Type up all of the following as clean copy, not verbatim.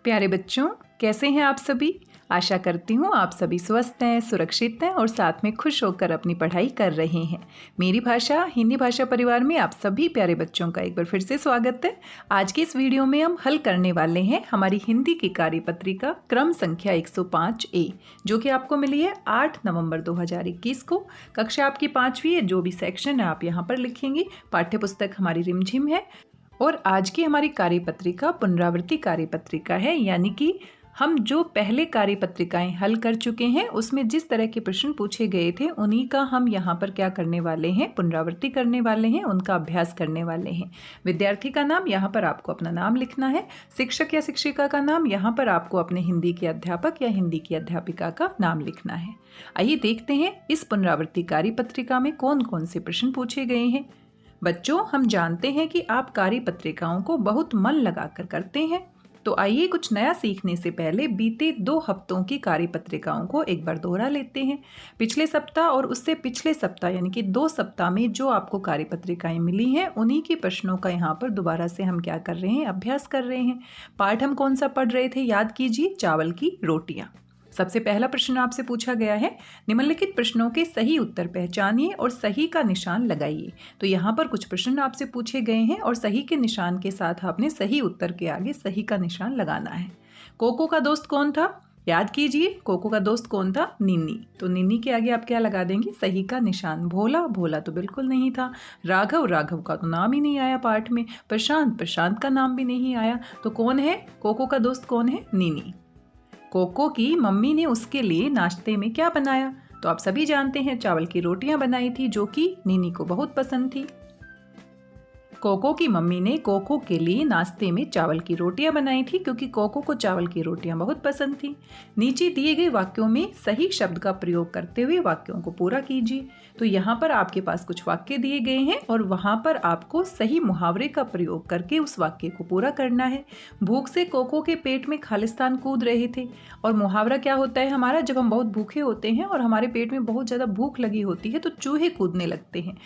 प्यारे बच्चों, कैसे हैं आप सभी। आशा करती हूँ आप सभी स्वस्थ हैं, सुरक्षित हैं और साथ में खुश होकर अपनी पढ़ाई कर रहे हैं। मेरी भाषा हिंदी भाषा परिवार में आप सभी प्यारे बच्चों का एक बार फिर से स्वागत है। आज के इस वीडियो में हम हल करने वाले हैं हमारी हिंदी की कार्यपत्रिका क्रम संख्या 105A, जो कि आपको मिली है 8 नवंबर 2021 को। कक्षा आपकी 5वीं है। जो भी सेक्शन है आप यहाँ पर लिखेंगे। पाठ्य पुस्तक हमारी रिमझिम है और आज की हमारी कार्यपत्रिका पुनरावृत्ति कार्यपत्रिका है, यानी कि हम जो पहले कार्यपत्रिकाएं हल कर चुके हैं उसमें जिस तरह के प्रश्न पूछे गए थे उन्हीं का हम यहाँ पर क्या करने वाले हैं, पुनरावृत्ति करने वाले हैं, उनका अभ्यास करने वाले हैं। विद्यार्थी का नाम यहाँ पर आपको अपना नाम लिखना है। शिक्षक या शिक्षिका का नाम यहाँ पर आपको अपने हिंदी के अध्यापक या हिंदी की अध्यापिका का नाम लिखना है। आइए देखते हैं इस पुनरावृत्ति कार्यपत्रिका में कौन कौन से प्रश्न पूछे गए हैं। बच्चों, हम जानते हैं कि आप कार्यपत्रिकाओं को बहुत मन लगाकर करते हैं, तो आइए कुछ नया सीखने से पहले बीते 2 हफ्तों की कार्यपत्रिकाओं को एक बार दोहरा लेते हैं। पिछले सप्ताह और उससे पिछले सप्ताह यानी कि 2 सप्ताह में जो आपको कार्यपत्रिकाएं मिली हैं उन्हीं के प्रश्नों का यहाँ पर दोबारा से हम क्या कर रहे हैं, अभ्यास कर रहे हैं। पाठ हम कौन सा पढ़ रहे थे, याद कीजिए, चावल की रोटियाँ। सबसे पहला प्रश्न आपसे पूछा गया है, निम्नलिखित प्रश्नों के सही उत्तर पहचानिए और सही का निशान लगाइए। तो यहाँ पर कुछ प्रश्न आपसे पूछे गए हैं और सही के निशान के साथ आपने सही उत्तर के आगे सही का निशान लगाना है। कोको का दोस्त कौन था, याद कीजिए। कोको का दोस्त कौन था, नीनी। तो नीनी के आगे आप क्या लगा देंगे, सही का निशान। भोला, भोला तो बिल्कुल नहीं था। राघव, राघव का तो नाम ही नहीं आया पाठ में। प्रशांत, प्रशांत का नाम भी नहीं आया। तो कौन है कोको का दोस्त, कौन है, नीनी। कोको की मम्मी ने उसके लिए नाश्ते में क्या बनाया, तो आप सभी जानते हैं चावल की रोटियां बनाई थी, जो कि नीनी को बहुत पसंद थी। कोको की मम्मी ने कोको के लिए नाश्ते में चावल की रोटियां बनाई थी, क्योंकि कोको को चावल की रोटियां बहुत पसंद थी। नीचे दिए गए वाक्यों में सही शब्द का प्रयोग करते हुए वाक्यों को पूरा कीजिए। तो यहाँ पर आपके पास कुछ वाक्य दिए गए हैं और वहाँ पर आपको सही मुहावरे का प्रयोग करके उस वाक्य को पूरा करना है। भूख से कोको के पेट में खालिस्तान कूद रहे थे। और मुहावरा क्या होता है हमारा, जब हम बहुत भूखे होते हैं और हमारे पेट में बहुत ज़्यादा भूख लगी होती है तो चूहे कूदने लगते हैं।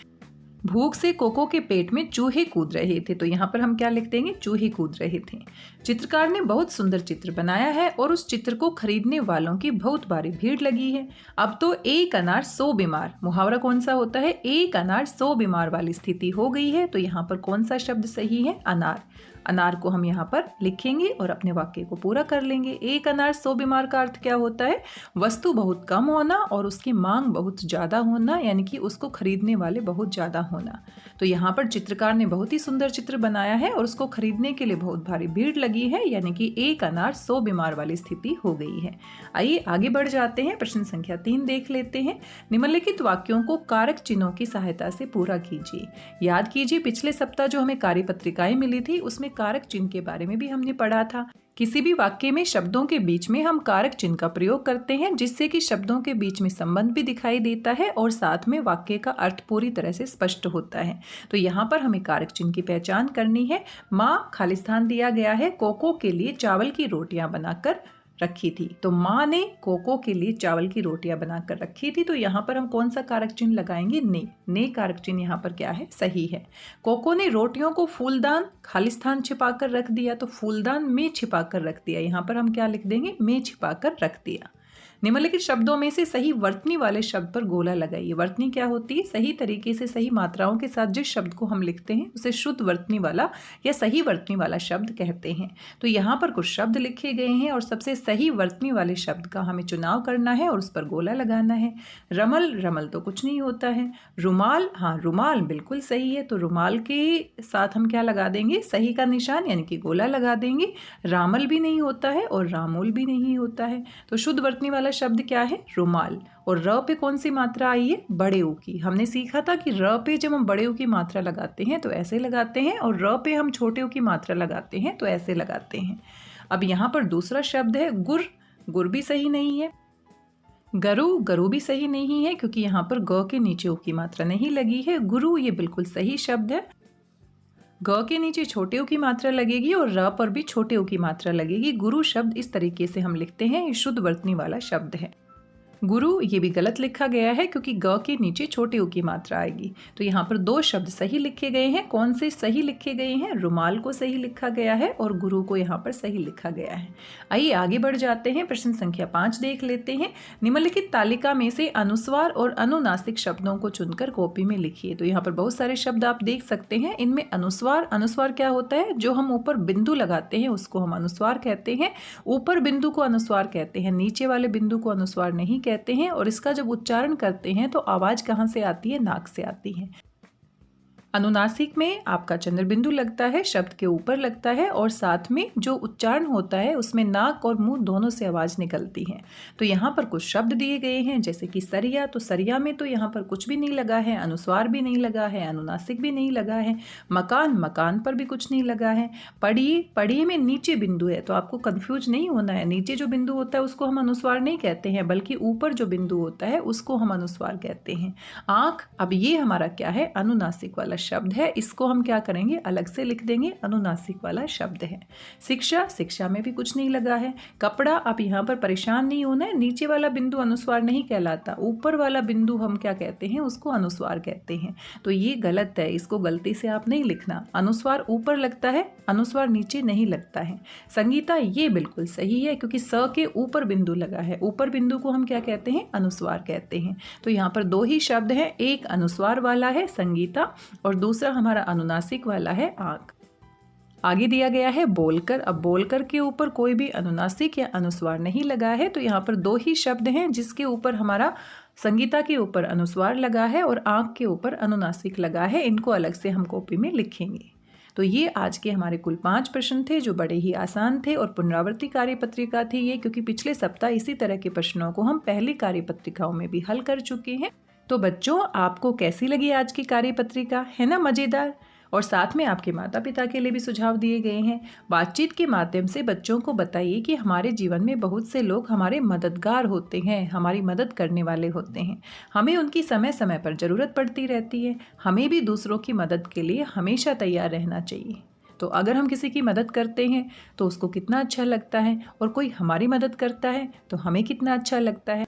भूख से कोको के पेट में चूहे कूद रहे थे, तो यहाँ पर हम क्या लिख देंगे, चूहे कूद रहे थे। चित्रकार ने बहुत सुंदर चित्र बनाया है और उस चित्र को खरीदने वालों की बहुत भारी भीड़ लगी है। अब तो 1 अनार 100 बीमार, मुहावरा कौन सा होता है, 1 अनार 100 बीमार वाली स्थिति हो गई है। तो यहाँ पर कौन सा शब्द सही है, अनार। अनार को हम यहाँ पर लिखेंगे और अपने वाक्य को पूरा कर लेंगे। 1 अनार 100 बीमार का अर्थ क्या होता है, वस्तु बहुत कम होना और उसकी मांग बहुत ज़्यादा होना, यानी कि उसको खरीदने वाले बहुत ज़्यादा होना। तो यहाँ पर चित्रकार ने बहुत ही सुंदर चित्र बनाया है और उसको खरीदने के लिए बहुत भारी भीड़ लगी है, यानी कि 1 अनार 100 बीमार वाली स्थिति हो गई है। आइए आगे बढ़ जाते हैं, प्रश्न संख्या 3 देख लेते हैं। निम्नलिखित वाक्यों को कारक चिन्हों की सहायता से पूरा कीजिए। याद कीजिए, पिछले सप्ताह जो हमें कार्यपत्रिकाएं मिली थी उसमें कारक चिन्ह के बारे में भी हमने पढ़ा था। किसी भी वाक्य में शब्दों के बीच में हम कारक चिन्ह का प्रयोग करते हैं, जिससे कि शब्दों के बीच में संबंध भी दिखाई देता है और साथ में वाक्य का अर्थ पूरी तरह से स्पष्ट होता है। तो यहाँ पर हमें कारक चिन्ह की पहचान करनी है। माँ खालिस्तान दिया गया है, कोको के लिए चावल की रोटियां बनाकर रखी थी। तो माँ ने कोको के लिए चावल की रोटियां बनाकर रखी थी। तो यहाँ पर हम कौन सा कारक चिन्ह लगाएंगे, ने कारक चिन्ह यहाँ पर क्या है, सही है। कोको ने रोटियों को फूलदान खालिस्तान छिपाकर रख दिया, तो फूलदान में छिपाकर रख दिया। यहाँ पर हम क्या लिख देंगे, में छिपाकर रख दिया। निम्नलिखित शब्दों में से सही वर्तनी वाले शब्द पर गोला लगाइए। वर्तनी क्या होती है, सही तरीके से सही मात्राओं के साथ जिस शब्द को हम लिखते हैं उसे शुद्ध वर्तनी वाला या सही वर्तनी वाला शब्द कहते हैं। तो यहाँ पर कुछ शब्द लिखे गए हैं और सबसे सही वर्तनी वाले शब्द का हमें चुनाव करना है और उस पर गोला लगाना है। रमल, रमल तो कुछ नहीं होता है। रुमाल, हाँ रुमाल बिल्कुल सही है, तो रुमाल के साथ हम क्या लगा देंगे, सही का निशान यानी कि गोला लगा देंगे। रामल भी नहीं होता है और रामोल भी नहीं होता है। तो शुद्ध वर्तनी वाला शब्द क्या है, रुमाल। और र पे कौन सी मात्रा आई है, बड़े ऊ की। हमने सीखा था कि र पे जब हम बड़े ऊ की मात्रा लगाते हैं तो ऐसे लगाते हैं और र पे हम छोटे ऊ की मात्रा लगाते हैं तो ऐसे लगाते हैं। अब यहाँ पर दूसरा शब्द है गुर, गुर भी सही नहीं है। गरु, गरु भी सही नहीं है, क्योंकि यहाँ पर ग के नीचे ऊ की मात्रा नहीं लगी है। गुरु ये बिल्कुल सही शब्द है। ग के नीचे छोटे ऊ की मात्रा लगेगी और र पर भी छोटे ऊ की मात्रा लगेगी। गुरु शब्द इस तरीके से हम लिखते हैं, ये शुद्ध वर्तनी वाला शब्द है। गुरु ये भी गलत लिखा गया है क्योंकि ग के नीचे छोटे उ की मात्रा आएगी। तो यहाँ पर दो शब्द सही लिखे गए हैं। कौन से सही लिखे गए हैं? रुमाल को सही लिखा गया है और गुरु को यहाँ पर सही लिखा गया है। आइए आगे बढ़ जाते हैं। प्रश्न संख्या 5 देख लेते हैं। निम्नलिखित तालिका में से अनुस्वार और अनुनासिक शब्दों को चुनकर कॉपी में लिखिए। तो यहाँ पर बहुत सारे शब्द आप देख सकते हैं। इनमें अनुस्वार क्या होता है? जो हम ऊपर बिंदु लगाते हैं उसको हम अनुस्वार कहते हैं। ऊपर बिंदु को अनुस्वार कहते हैं, नीचे वाले बिंदु को अनुस्वार नहीं कहते हैं। और इसका जब उच्चारण करते हैं तो आवाज कहाँ से आती है? नाक से आती है। अनुनासिक में आपका चंद्र बिंदु लगता है, शब्द के ऊपर लगता है और साथ में जो उच्चारण होता है उसमें नाक और मुंह दोनों से आवाज निकलती है। तो यहाँ पर कुछ शब्द दिए गए हैं जैसे कि सरिया। तो सरिया में तो यहाँ पर कुछ भी नहीं लगा है, अनुस्वार भी नहीं लगा है, अनुनासिक भी नहीं लगा है। मकान पर भी कुछ नहीं लगा है। पढ़िए में नीचे बिंदु है, तो आपको कंफ्यूज नहीं होना है। नीचे जो बिंदु होता है उसको हम अनुस्वार नहीं कहते हैं, बल्कि ऊपर जो बिंदु होता है उसको हम अनुस्वार कहते हैं। आंख, अब ये हमारा क्या है? अनुनासिक वाला शब्द है। इसको हम क्या करेंगे? अलग से लिख देंगे, अनुनासिक वाला शब्द है। शिक्षा में भी कुछ नहीं लगा है। कपड़ा, आप यहाँ पर परेशान नहीं होना है। नीचे वाला बिंदु अनुस्वार नहीं कहलाता, ऊपर वाला बिंदु हम क्या कहते हैं? उसको अनुस्वार कहते हैं। तो ये गलत है, इसको गलती से आप नहीं लिखना। अनुस्वार ऊपर लगता है, अनुस्वार नीचे नहीं लगता है। संगीता, ये बिल्कुल सही है क्योंकि स के ऊपर बिंदु लगा है। ऊपर बिंदु को हम क्या कहते हैं? अनुस्वार कहते हैं। तो यहाँ पर दो ही शब्द हैं, एक अनुस्वार वाला है संगीता और दूसरा हमारा अनुनासिक वाला है आंख। आगे दिया गया है बोलकर। अब बोलकर के ऊपर कोई भी अनुनासिक या अनुस्वार नहीं लगा है। तो यहाँ पर दो ही शब्द हैं जिसके ऊपर हमारा संगीता के ऊपर अनुस्वार लगा है और आंख के ऊपर अनुनासिक लगा है। इनको अलग से हम कॉपी में लिखेंगे। तो ये आज के हमारे कुल 5 प्रश्न थे जो बड़े ही आसान थे और पुनरावृत्ति कार्यपत्रिका थी ये, क्योंकि पिछले सप्ताह इसी तरह के प्रश्नों को हम पहली कार्यपत्रिकाओं में भी हल कर चुके हैं। तो बच्चों, आपको कैसी लगी आज की कार्यपत्रिका? है ना मज़ेदार? और साथ में आपके माता पिता के लिए भी सुझाव दिए गए हैं। बातचीत के माध्यम से बच्चों को बताइए कि हमारे जीवन में बहुत से लोग हमारे मददगार होते हैं, हमारी मदद करने वाले होते हैं। हमें उनकी समय समय पर ज़रूरत पड़ती रहती है। हमें भी दूसरों की मदद के लिए हमेशा तैयार रहना चाहिए। तो अगर हम किसी की मदद करते हैं तो उसको कितना अच्छा लगता है, और कोई हमारी मदद करता है तो हमें कितना अच्छा लगता है।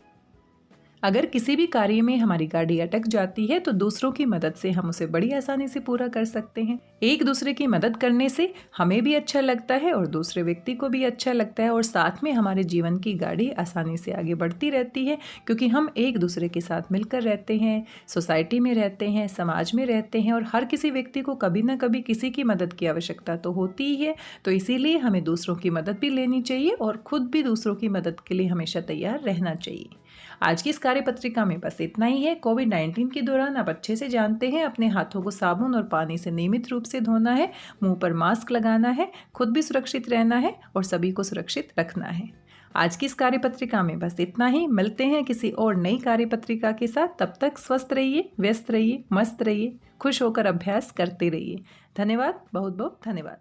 अगर किसी भी कार्य में हमारी गाड़ी अटक जाती है तो दूसरों की मदद से हम उसे बड़ी आसानी से पूरा कर सकते हैं। एक दूसरे की मदद करने से हमें भी अच्छा लगता है और दूसरे व्यक्ति को भी अच्छा लगता है, और साथ में हमारे जीवन की गाड़ी आसानी से आगे बढ़ती रहती है, क्योंकि हम एक दूसरे के साथ मिलकर रहते हैं, सोसाइटी में रहते हैं, समाज में रहते हैं, और हर किसी व्यक्ति को कभी ना कभी किसी की मदद की आवश्यकता तो होती ही है। तो इसीलिए हमें दूसरों की मदद भी लेनी चाहिए और खुद भी दूसरों की मदद के लिए हमेशा तैयार रहना चाहिए। आज की इस कार्यपत्रिका में बस इतना ही है। कोविड-19 के दौरान आप अच्छे से जानते हैं, अपने हाथों को साबुन और पानी से नियमित रूप से धोना है, मुंह पर मास्क लगाना है, खुद भी सुरक्षित रहना है और सभी को सुरक्षित रखना है। आज की इस कार्यपत्रिका में बस इतना ही। मिलते हैं किसी और नई कार्यपत्रिका के साथ। तब तक स्वस्थ रहिए, व्यस्त रहिए, मस्त रहिए, खुश होकर अभ्यास करते रहिए। धन्यवाद, बहुत बहुत धन्यवाद।